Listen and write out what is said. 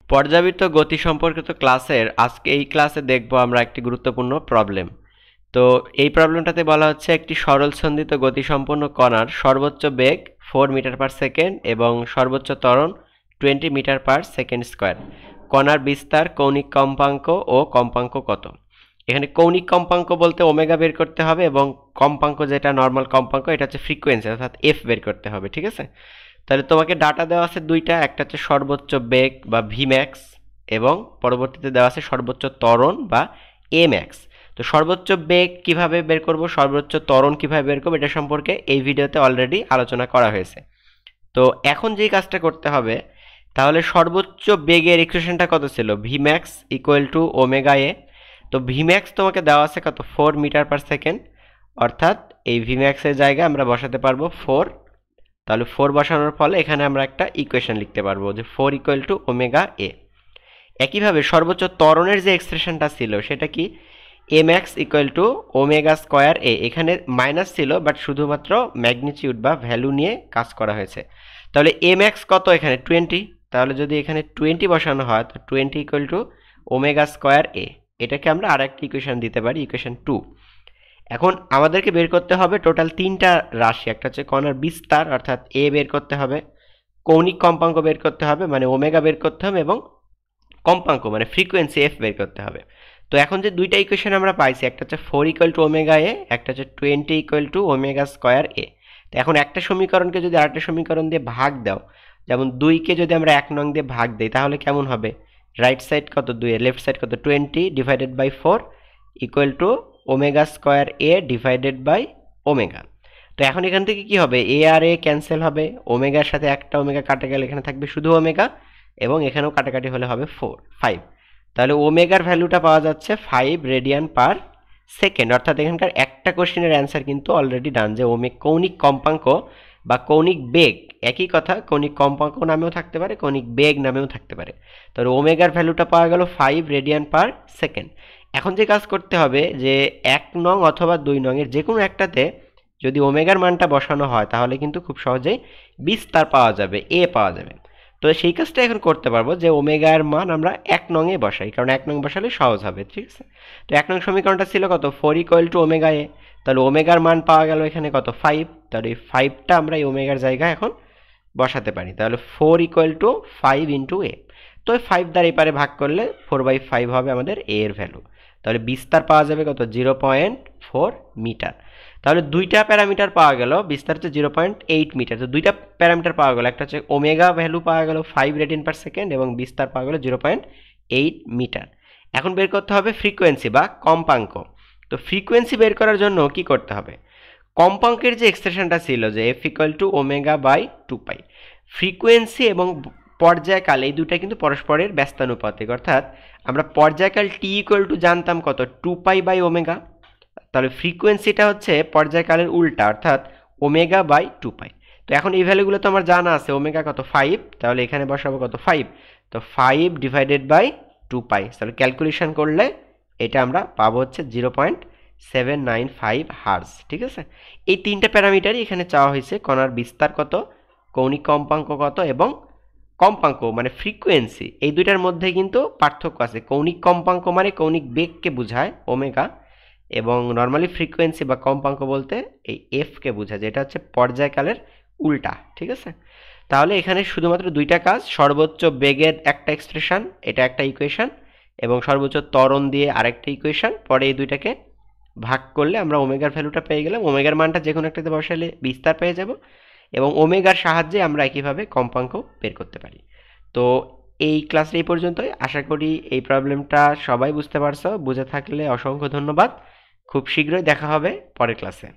পর্যাবৃত্ত গতি সম্পর্কিত ক্লাসের আজকে এই ক্লাসে দেখব আমরা একটি গুরুত্বপূর্ণ প্রবলেম। তো এই প্রবলেমটাতে বলা হচ্ছে একটি সরল সন্ধিত গতিসম্পন্ন কণার সর্বোচ্চ বেগ 4 মিটার পার সেকেন্ড এবং সর্বোচ্চ ত্বরণ 20 মিটার পার সেকেন্ড স্কয়ার। কণার বিস্তার, কৌণিক কম্পাঙ্ক ও কম্পাঙ্ক কত? এখানে কৌণিক কম্পাঙ্ক বলতে ওমেগা বের করতে হবে এবং কম্পাঙ্ক যেটা নর্মাল কম্পাঙ্ক এটা হচ্ছে ফ্রিকোয়েন্সি অর্থাৎ এফ বের করতে হবে, ঠিক আছে? তাহলে তোমাকে ডাটা দেওয়া আছে দুইটা, একটা হচ্ছে সর্বোচ্চ বেগ বা ভি ম্যাক্স এবং পরবর্তীতে দেওয়া আছে সর্বোচ্চ ত্বরণ বা এ ম্যাক্স। তো সর্বোচ্চ বেগ কিভাবে বের করব, সর্বোচ্চ ত্বরণ কিভাবে বের করব, এটা সম্পর্কে এই ভিডিওতে অলরেডি আলোচনা করা হয়েছে। তো এখন যেই কাজটা করতে হবে, তাহলে সর্বোচ্চ বেগের ইকুয়েশনটা কত ছিল? V max equal to omega A. তো ভি ম্যাক্স তোমাকে দেওয়া আছে কত? 4 মিটার পার সেকেন্ড, অর্থাৎ এই ভি ম্যাক্সের জায়গায় আমরা বসাতে পারবো 4। তাহলে 4 বসানোর ফলে এখানে আমরা একটা ইকুয়েশন লিখতে পারবো যে 4 ইকুয়াল টু ওমেগা এ। একইভাবে সর্বোচ্চ ত্বরণের যে এক্সপ্রেশনটা ছিল সেটা কি? A max equal to omega square A. এখানে মাইনাস ছিল বাট শুধুমাত্র ম্যাগনিটিউড বা ভ্যালু নিয়ে কাজ করা হয়েছে। তাহলে এ ম্যাক্স কত? এখানে 20। তাহলে যদি এখানে 20 বসানো হয় তো 20 ইকুয়াল টু ওমেগা স্কোয়ার এ। এটাকে আমরা আরেকটা ইকুয়েশন দিতে পারি, ইকুয়েশন 2। এখন আমাদেরকে বের করতে হবে টোটাল তিনটা রাশি। একটা হচ্ছে কণার বিস্তার অর্থাৎ এ বের করতে হবে, কৌণিক কম্পাঙ্ক বের করতে হবে মানে ওমেগা বের করতে হবে, এবং কম্পাঙ্ক মানে ফ্রিকোয়েন্সি এফ বের করতে হবে। তো এখন যে দুইটা ইকুয়েশন আমরা পাইছি, একটা হচ্ছে 4 ইকুয়াল টু ওমেগা এ, একটা হচ্ছে 20 ইকুয়াল টু ওমেগা স্কোয়ার এ। তো এখন একটা সমীকরণকে যদি আরেকটা সমীকরণ দিয়ে ভাগ দাও, যেমন 2কে যদি আমরা 1 নং দিয়ে ভাগ দিই তাহলে কেমন হবে? রাইট সাইড কত 2 এর, লেফট সাইড কত 20 divided by 4 equal to omega square a divided by omega. তো এখন এখান থেকে কি হবে? এ আর এ ক্যান্সেল হবে, ওমেগার সাথে একটা ওমেগা কাটে গেলে এখানে থাকবে শুধু ওমেগা, এবং এখানেও কাটাকাটি হলে হবে 5। তাহলে ওমেগার ভ্যালুটা পাওয়া যাচ্ছে 5 রেডিয়ান পার সেকেন্ড। অর্থাৎ এখানকার একটা কোশ্চেনের অ্যান্সার কিন্তু অলরেডি ডান, যে কৌণিক কম্পাঙ্ক বা কৌণিক বেগ একই কথা, কৌণিক কম্পাঙ্ক নামেও থাকতে পারে, কৌণিক বেগ নামেও থাকতে পারে। তাহলে ওমেগার ভ্যালুটা পাওয়া গেল 5 রেডিয়ান পার সেকেন্ড। এখন যে কাজ করতে হবে যে 1 নং অথবা 2 নং এর যে কোনো একটাতে যদি ওমেগার মানটা বসানো হয় তাহলে কিন্তু খুব সহজেই বিস্তার পাওয়া যাবে, এ পাওয়া যাবে। তো সেই কাজটা এখন করতে পারবো যে ওমেগার মান আমরা 1 নং এ বসাই, কারণ 1 নং বসালে সহজ হবে, ঠিক আছে? তো 1 নং সমীকরণটা ছিল কত? 4 ইকুয়াল টু ওমেগা এ। তাহলে ওমেগার মান পাওয়া গেল এখানে কত? 5। তাহলে এই 5টা আমরা এই ওমেগার জায়গায় এখন বসাতে পারি। তাহলে 4 ইকুয়াল টু 5 ইন্টু এ। তো 5 দ্বারা এপারে ভাগ করলে 4/5 হবে আমাদের এ এর ভ্যালু। তাহলে বিস্তার পাওয়া যাবে কত? 0.4 মিটার। তাহলে দুইটা প্যারামিটার পাওয়া গেল, বিস্তার হচ্ছে 0.8 মিটার। তো দুইটা প্যারামিটার পাওয়া গেল, একটা হচ্ছে ওমেগা ভ্যালু পাওয়া গেল 5 রেডিয়ান পার সেকেন্ড এবং বিস্তার পাওয়া গেল 0.8 মিটার। এখন বের করতে হবে ফ্রিকোয়েন্সি বা কম্পাঙ্ক। তো ফ্রিকোয়েন্সি বের করার জন্য কি করতে হবে? কম্পাঙ্কের যে এক্সপ্রেশনটা ছিল যে F equal to omega by 2 pi, frequency এবং পর্যায়কাল এই দুটা কিন্তু পরস্পরের ব্যস্তানুপাতিক। অর্থাৎ আমরা পর্যায়কাল টি ইকুয়াল টু জানতাম কত? 2 পাই বাই ওমেগা। তাহলে ফ্রিকোয়েন্সিটা হচ্ছে পর্যায়কালের উল্টা অর্থাৎ ওমেগা বাই 2 পাই। তো এখন এই ভ্যালুগুলো তো আমার জানা আছে, ওমেগা কত? 5। তাহলে এখানে বসাবো কত? 5। তো 5 ডিভাইডেড বাই 2 পাই, তাহলে ক্যালকুলেশন করলে এটা আমরা পাবো হচ্ছে 0.795 হার্জ, ঠিক আছে? এই তিনটা প্যারামিটারই এখানে চাওয়া হয়েছে, কণার বিস্তার কত, কৌণিক কম্পাঙ্ক কত এবং কম্পাঙ্ক মানে ফ্রিকোয়েন্সি। এই দুইটার মধ্যে কিন্তু পার্থক্য আছে। কৌণিক কম্পাঙ্ক মানে কৌণিক বেগকে বোঝায় ওমেগা, এবং নর্মালি ফ্রিকোয়েন্সি বা কম্পাঙ্ক বলতে এই এফকে বোঝায়, যেটা হচ্ছে পর্যায়কালের উল্টা, ঠিক আছে? তাহলে এখানে শুধুমাত্র দুইটা কাজ, সর্বোচ্চ বেগের একটা এক্সপ্রেশন, এটা একটা ইকুয়েশন, এবং সর্বোচ্চ ত্বরণ দিয়ে আরেকটা ইকুয়েশন। পরে এই দুইটাকে ভাগ করলে আমরা ওমেগার ভ্যালুটা পেয়ে গেলাম। ওমেগার মানটা যে কোনো একটাতে বসালে বিস্তার পেয়ে যাব, এবং ওমেগার সাহায্যে আমরা একইভাবে কম্পাঙ্ক বের করতে পারি। তো এই ক্লাসটা এই পর্যন্তই। আশা করি এই প্রবলেমটা সবাই বুঝতে পারছো। বুঝে থাকলে অসংখ্য ধন্যবাদ। খুব শীঘ্রই দেখা হবে পরের ক্লাসে।